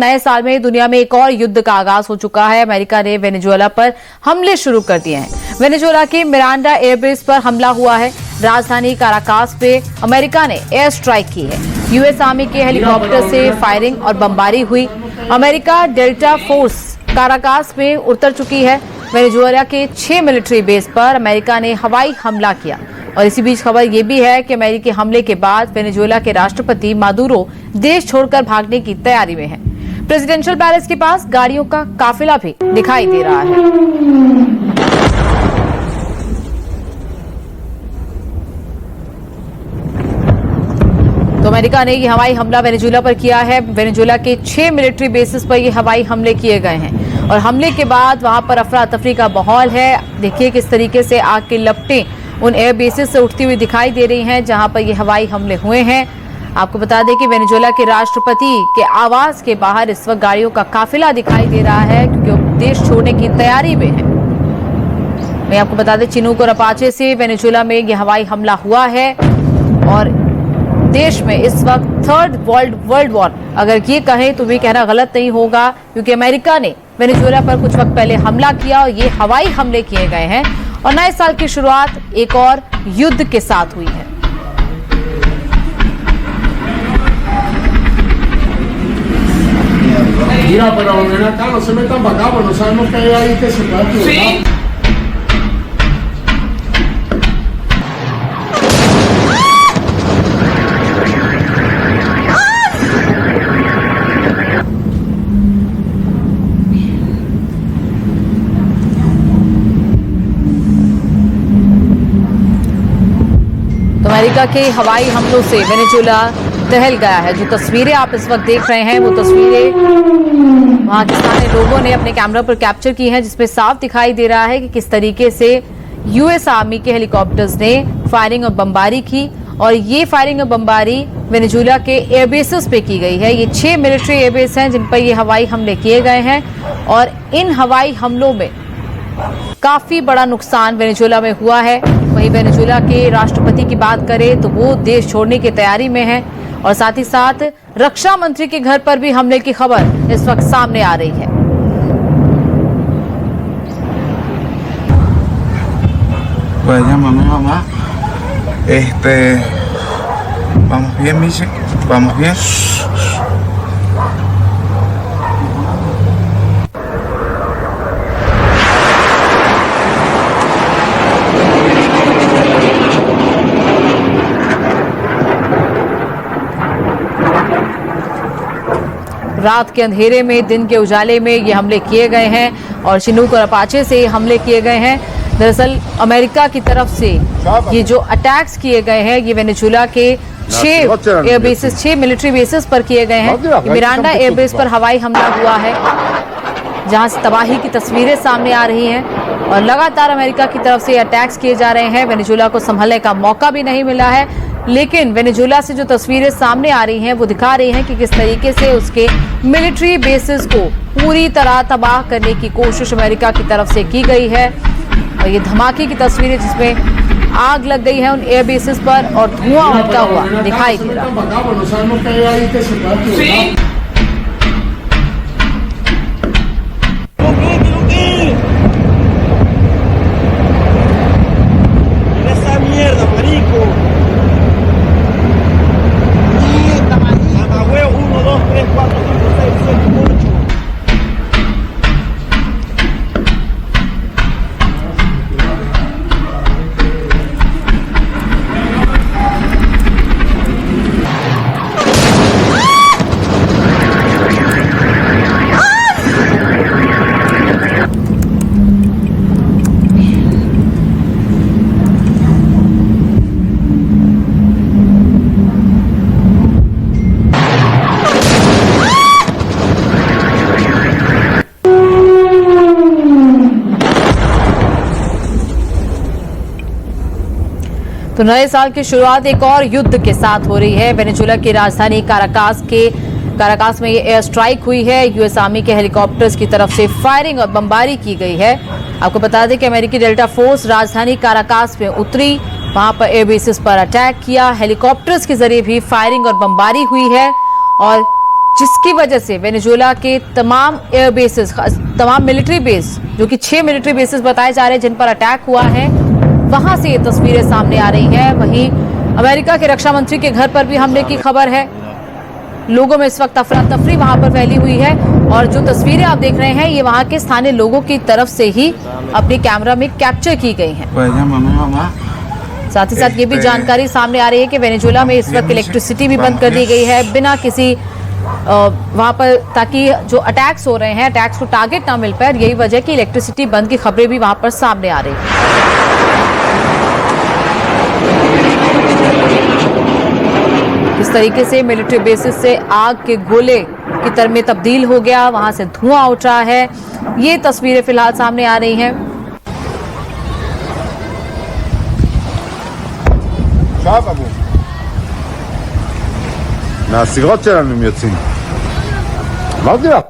नए साल में दुनिया में एक और युद्ध का आगाज हो चुका है। अमेरिका ने वेनेजुएला पर हमले शुरू कर दिए हैं। वेनेजुएला के मिरांडा एयरबेस पर हमला हुआ है। राजधानी काराकास पे अमेरिका ने एयर स्ट्राइक की है। यूएस आर्मी के हेलीकॉप्टर से फायरिंग और बमबारी हुई। अमेरिका डेल्टा फोर्स काराकास में उतर चुकी है। वेनेजुएला के 6 मिलिट्री बेस पर अमेरिका ने हवाई हमला किया। और इसी बीच खबर यह भी है कि अमेरिकी हमले के बाद वेनेजुएला के राष्ट्रपति मादुरो देश छोड़कर भागने की तैयारी में है। प्रेसिडेंशियल पैलेस के पास गाड़ियों का काफिला भी दिखाई दे रहा है। तो अमेरिका ने यह हवाई हमला वेनेजुएला पर किया है। वेनेजुएला के 6 मिलिट्री बेसिस पर यह हवाई हमले किए गए हैं और हमले के बाद वहां पर अफरा तफरी का माहौल है। देखिए किस तरीके से आग की लपटें उन एयर बेसिस से उठती हुई दिखाई दे रही हैं जहां पर ये हवाई हमले हुए हैं। आपको बता दें कि वेनेजुएला के राष्ट्रपति के आवास के बाहर इस वक्त गाड़ियों का काफिला दिखाई दे रहा है क्योंकि वो देश छोड़ने की तैयारी में है। मैं आपको बता दें चिनूक और अपाचे से वेनेजुएला में यह हवाई हमला हुआ है और देश में इस वक्त थर्ड वर्ल्ड वॉर अगर ये कहें तो भी कहना गलत नहीं होगा क्योंकि अमेरिका ने वेनेजुएला पर कुछ वक्त पहले हमला किया और ये हवाई हमले किए गए हैं और नए साल की शुरुआत एक और युद्ध के साथ हुई है। अमेरिका के हवाई हमलों से वेनेजुएला दहल गया है। जो तस्वीरें आप इस वक्त देख रहे हैं वो तस्वीरें वहां के स्थानीय लोगों ने अपने कैमरा पर कैप्चर की हैं जिसमें साफ दिखाई दे रहा है कि किस तरीके से यूएस आर्मी के हेलीकॉप्टर्स ने फायरिंग और बमबारी की और ये फायरिंग और बमबारी वेनेजुएला के एयरबेसेस पे की गई है। ये 6 मिलिट्री एयरबेस हैं जिन पर ये हवाई हमले किए गए हैं और इन हवाई हमलों में काफी बड़ा नुकसान वेनेजुएला में हुआ है। वहीं वेनेजुएला के राष्ट्रपति की बात करें तो वो देश छोड़ने की तैयारी में है और साथ ही साथ रक्षा मंत्री के घर पर भी हमले की खबर इस वक्त सामने आ रही है। Vamos bien, Miche, vamos bien. रात के अंधेरे में दिन के उजाले में ये हमले किए गए हैं और चिनूक और अपाचे से हमले किए गए हैं। दरअसल अमेरिका की तरफ से ये जो अटैक्स किए गए हैं ये वेनेजुएला के 6 एयरबेसेस 6 मिलिट्री बेसिस पर किए गए हैं। मिरांडा एयरबेस पर हवाई हमला हुआ है जहां से तबाही की तस्वीरें सामने आ रही हैं और लगातार अमेरिका की तरफ से अटैक्स किए जा रहे हैं। वेनेजुएला को संभलने का मौका भी नहीं मिला है लेकिन वेनेजुएला से जो तस्वीरें सामने आ रही हैं वो दिखा रही हैं कि किस तरीके से उसके मिलिट्री बेसिस को पूरी तरह तबाह करने की कोशिश अमेरिका की तरफ से की गई है। और ये धमाके की तस्वीरें जिसमें आग लग गई है उन एयर बेसिस पर और धुआं उठता हुआ दिखाई दे रहा है। तो नए साल की शुरुआत एक और युद्ध के साथ हो रही है। वेनेजुएला की राजधानी काराकास में ये एयर स्ट्राइक हुई है। यूएस आर्मी के हेलीकॉप्टर्स की तरफ से फायरिंग और बमबारी की गई है। आपको बता दें कि अमेरिकी डेल्टा फोर्स राजधानी काराकास में उतरी, वहां पर एयरबेसेस पर अटैक किया, हेलीकॉप्टर्स के जरिए भी फायरिंग और बमबारी हुई है और जिसकी वजह से वेनेजुएला के तमाम एयर बेसिस, तमाम मिलिट्री बेस, जो कि 6 मिलिट्री बेसिस बताए जा रहे हैं जिन पर अटैक हुआ है, वहां से ये तस्वीरें सामने आ रही हैं। वहीं अमेरिका के रक्षा मंत्री के घर पर भी हमले की खबर है। लोगों में इस वक्त अफरा तफरी वहां पर फैली हुई है और जो तस्वीरें आप देख रहे हैं ये वहां के स्थानीय लोगों की तरफ से ही अपने कैमरा में कैप्चर की गई हैं। साथ ही साथ ये भी जानकारी सामने आ रही है कि वेनेजुएला में इस वक्त इलेक्ट्रिसिटी भी बंद कर दी गई है बिना किसी वहां पर, ताकि जो अटैक्स हो रहे हैं अटैक्स को टारगेट ना मिल पाए। यही वजह कि इलेक्ट्रिसिटी बंद की खबरें भी वहां पर सामने आ रही है। इस तरीके से मिलिट्री बेसिस से आग के गोले की तरह में तब्दील हो गया, वहां से धुआं उठ रहा है। ये तस्वीरें फिलहाल सामने आ रही हैं। מהסירות שלנו הם יוצאים. אמרתי לך.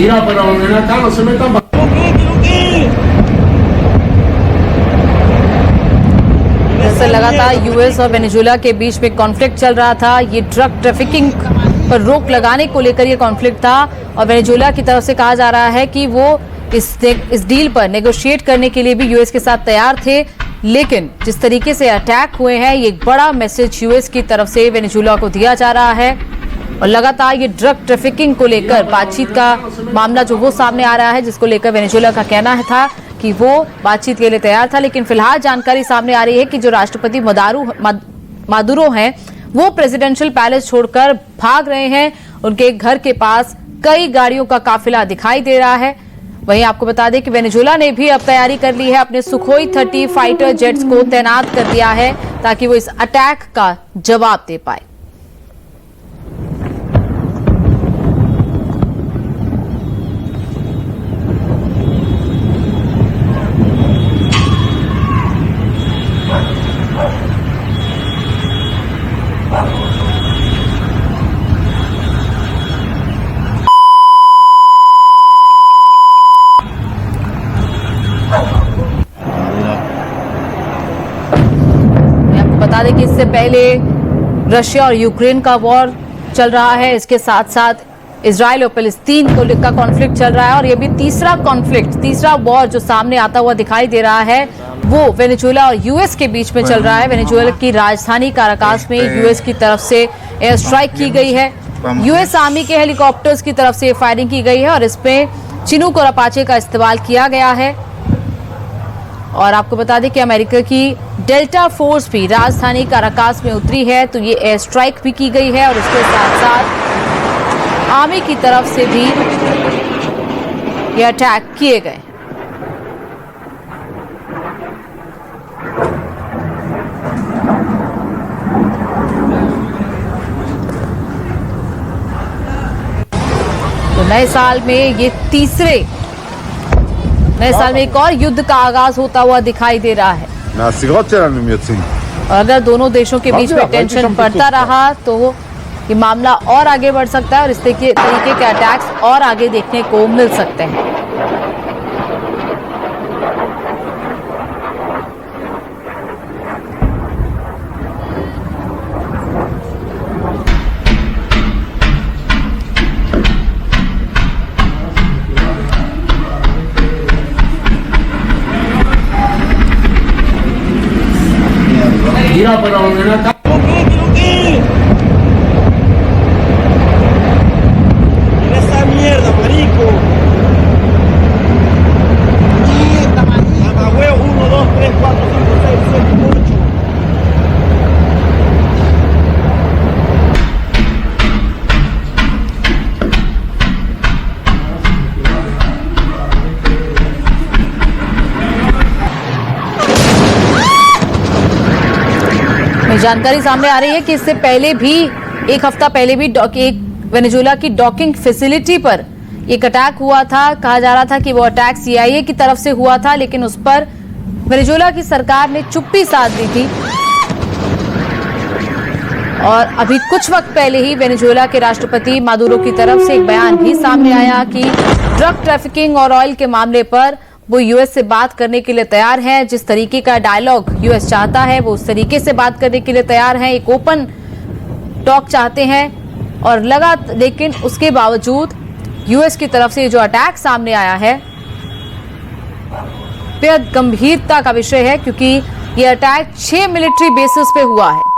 Mira, pero ven acá, no se metan. लगातार यूएस और वेनेजुएला के बीच में कॉन्फ्लिक्ट चल रहा था। ये ड्रग ट्रैफिकिंग पर रोक लगाने को लेकर ये कॉन्फ्लिक्ट था और वेनेजुएला की तरफ से कहा जा रहा है कि वो इस डील पर नेगोशिएट करने के लिए भी यूएस के साथ तैयार थे, लेकिन जिस तरीके से अटैक हुए हैं ये एक बड़ा मैसेज यूएस की तरफ से वेनेजुएला को दिया जा रहा है। और लगातार ये ड्रग ट्रैफिकिंग को लेकर बातचीत का मामला जो वो सामने आ रहा है, जिसको लेकर वेनेजुएला का कहना था कि वो बातचीत के लिए तैयार था, लेकिन फिलहाल जानकारी सामने आ रही है कि जो राष्ट्रपति मादुरो हैं वो प्रेसिडेंशियल पैलेस छोड़कर भाग रहे हैं। उनके घर के पास कई गाड़ियों का काफिला दिखाई दे रहा है। वहीं आपको बता दें कि वेनेजुएला ने भी अब तैयारी कर ली है, अपने सुखोई 30 फाइटर जेट्स को तैनात कर दिया है ताकि वो इस अटैक का जवाब दे पाए। बता दें कि इससे पहले रशिया और यूक्रेन का वॉर चल रहा है, इसके साथ साथ इजराइल और फिलिस्तीन का कॉन्फ्लिक्ट चल रहा है और ये भी तीसरा वॉर जो सामने आता हुआ दिखाई दे रहा है वो वेनेजुएला और यूएस के बीच में चल रहा है। वेनेजुएला की राजधानी काराकास में यूएस की तरफ से एयर स्ट्राइक की गई है। यूएस आर्मी के हेलीकॉप्टर्स की तरफ से फायरिंग की गई है और इसमें चिनूक और अपाचे का इस्तेमाल किया गया है। और आपको बता दें कि अमेरिका की डेल्टा फोर्स भी राजधानी काराकास में उतरी है, तो ये एयर स्ट्राइक भी की गई है और इसके साथ साथ आर्मी की तरफ से भी ये अटैक किए गए। तो नए साल में एक और युद्ध का आगाज होता हुआ दिखाई दे रहा है। और अगर दोनों देशों के बीच में टेंशन बढ़ता रहा तो ये मामला और आगे बढ़ सकता है और इस तरीके के अटैक्स और आगे देखने को मिल सकते हैं। Mira, pero ven acá. Mira esa mierda, marico. Mamá huevo, 1, 2, 3, 4, 5, 6, 7, 8. जानकारी सामने आ रही है कि इससे पहले भी एक हफ्ता पहले भी एक वेनेजुएला की डॉकिंग फैसिलिटी पर एक अटैक हुआ था। कहा जा रहा था कि वो अटैक CIA की तरफ से हुआ था, लेकिन उस पर वेनेजुएला की सरकार ने चुप्पी साध ली थी और अभी कुछ वक्त पहले ही वेनेजुएला के राष्ट्रपति मादुरो की तरफ से एक बयान भी सामने आया कि ड्रग ट्रैफिकिंग और ऑयल के मामले पर वो यूएस से बात करने के लिए तैयार हैं। जिस तरीके का डायलॉग यूएस चाहता है वो उस तरीके से बात करने के लिए तैयार हैं, एक ओपन टॉक चाहते हैं। और लेकिन उसके बावजूद यूएस की तरफ से जो अटैक सामने आया है बेहद गंभीरता का विषय है, क्योंकि ये अटैक 6 मिलिट्री बेसिस पे हुआ है।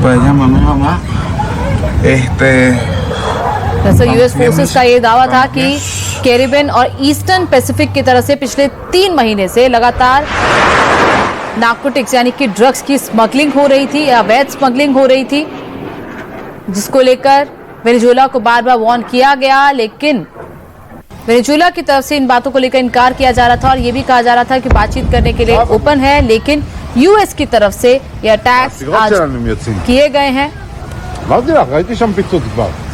Pues llámame mamá. दरअसल यूएस फोर्सेस का ये दावा था कि कैरिबियन और ईस्टर्न पैसिफिक की तरफ से पिछले 3 महीने से लगातार नार्कोटिक्स यानी कि ड्रग्स की स्मगलिंग हो रही थी या अवैध स्मगलिंग हो रही थी, जिसको लेकर वेनेजुएला को बार बार वार्न किया गया। लेकिन वेनेजुएला की तरफ से इन बातों को लेकर इनकार किया जा रहा था और ये भी कहा जा रहा था कि बातचीत करने के लिए ओपन है। लेकिन यूएस की तरफ से ये अटैक्स आज किए गए हैं। Was dir? Halt dich am Pizza zu bauen.